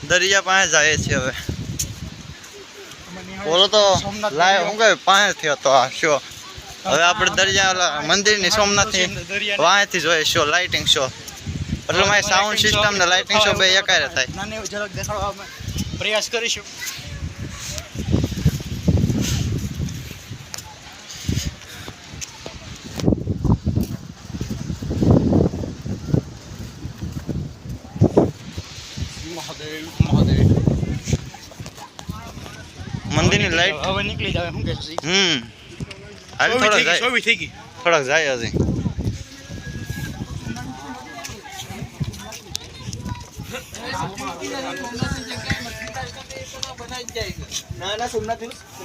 દરિયા પાસે જાય છે હવે. બોલો તો લાઈવ શું કહે પાસે થયો તો આ શો. હવે આપણે દરિયા મંદિરની સોમનાથથી વાંથી જોઈએ શો, લાઇટિંગ શો. એટલે મારી સાઉન્ડ સિસ્ટમ ને લાઇટિંગ શો બે એકારે થાય. નાની ઝલક દેખાડવા અમે પ્રયાસ કરીશું. મંદિરની લાઈટ હવે નીકળી જાય શું કહેશો? હાલ થોડાક જાય, થોડાક જાય હજી.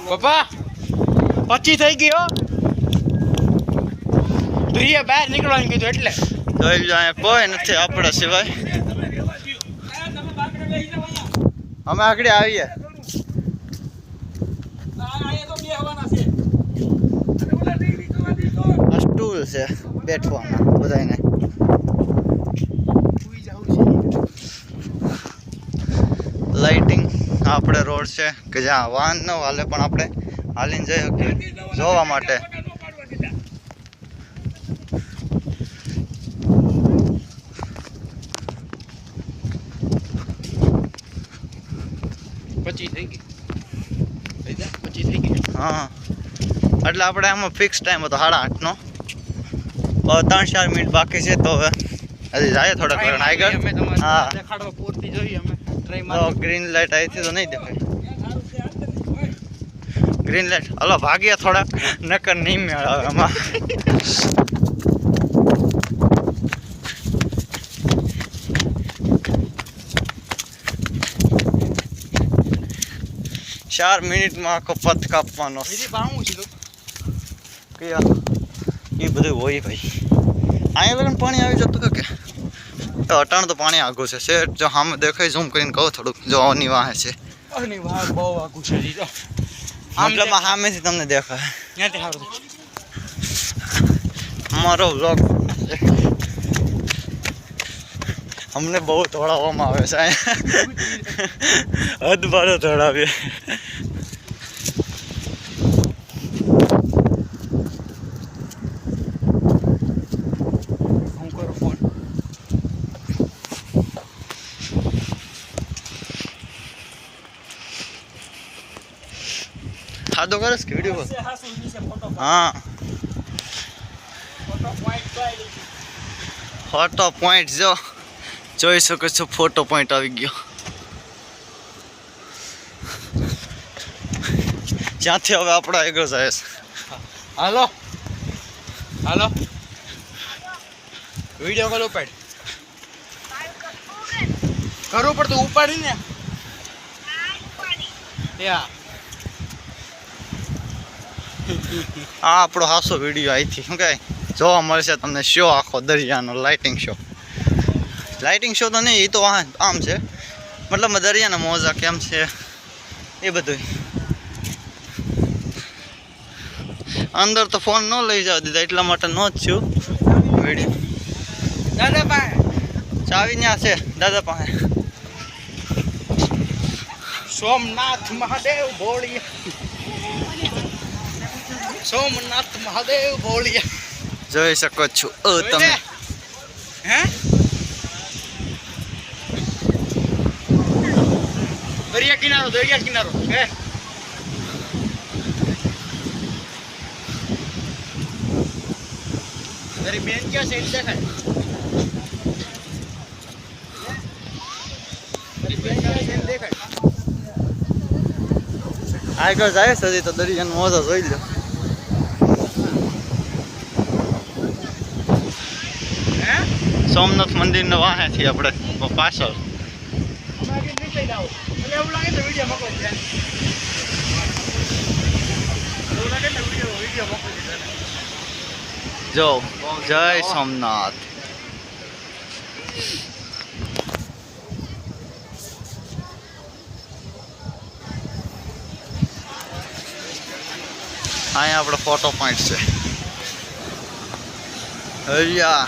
પપ્પા 25 થઈ ગયો. દરિયા બહાર નીકળવાનું કીધું એટલે જોઈ લો અહીંયા કોઈ નથી આપણા સિવાય. અમે આગળ આવીએ. આ સ્ટૂલ છે બેઠવાના બધાને. લાઇટિંગ આપણે રોડ છે કે જ્યાં વાહન ન હાલે પણ આપણે હાલીને જઈ શકીએ જોવા માટે. હા એટલે આપણે આમાં ફિક્સ ટાઈમ હતો 8:30નો. 3-4 મિનિટ બાકી છે તો હવે હજી જાય થોડાક આગળ. હા ગ્રીન લાઇટ આવી તો નહીં દેખાય. ગ્રીન લાઇટ હલો ભાગ્યા થોડા નકર નહીં મેળ આવે આમાં. ચાર મિનિટમાં આખો પથ કાપવાનો એ બધું હોય ભાઈ. અહીંયા લગન પાણી આવી જતું કે અટાણ તો પાણી આઘું છે શેઠ. જો સામે દેખાય ઝૂમ કરીને કહું થોડુંક જો ઓની વાહે છે મતલબ સામેથી તમને દેખાય. અમારો વ્લોગ અમને બહુ દોડાવવામાં આવે છે અહીંયા. હદ બારો દોડાવીએ. ખાધો કરે કે વિડીયો? હા ફોટો પોઈન્ટ જો જોઈ શકો છો. ફોટો પોઈન્ટ આવી ગયો. જ્યાંથી હવે આપણા આગળ જાય છે. હાલો હાલો વિડીયો કોલ ઉપાડ કરવું પડતું ઉપાડી ને. આ આપણો હાસો વિડીયો અહીંથી શું કહે જોવા મળશે તમને શો આખો દરિયાનો લાઇટિંગ શો. લાઇટિંગ શો તો નહીં એ તો આમ છે મતલબ દરિયાના મોજા કેમ છે એ બધું. અંદર તો ફોન ન લઈ જવા દીધા એટલા માટે ન જ છું વિડીયો. દાદા પાસે ચાવી ત્યાં છે દાદા પાસે. સોમનાથ મહાદેવ ભોળિયા. સોમનાથ મહાદેવ ભોળિયા જોઈ શકો છો તમે. હે દરિયા કિનારો હે તારી બેન ક્યાં છે દેખાય? તારી બેન ક્યાં છે દેખાય? આગળ જાય છે હજી તો દરિયાનો મોજો જોઈ લો. સોમનાથ મંદિરના વાહેથી આપણે પાછળ. જો જય સોમનાથ. અહીંયા આપણો ફોટો પોઈન્ટ છે. હરિયા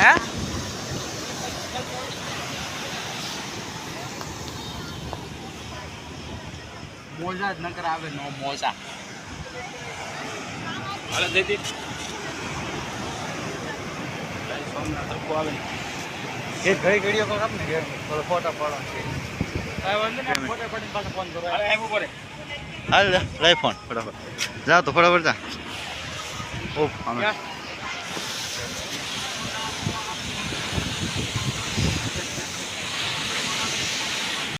હે મોજા જ નકર આવે નો મોજા હાલે દેતી સોમનાથ તરફ આવે એ ઘડી ઘડીઓ કોક આપને ઘેર થોડો ફોટા પાડવા છે કાઈ વાંધો નહીં ફોટો પાડીને પાછો ફોન કરો હાલે એમ ઉપર હાલ લઈ ફોન ફટાફટ જા તો ફટાફટ જા ઓ આમે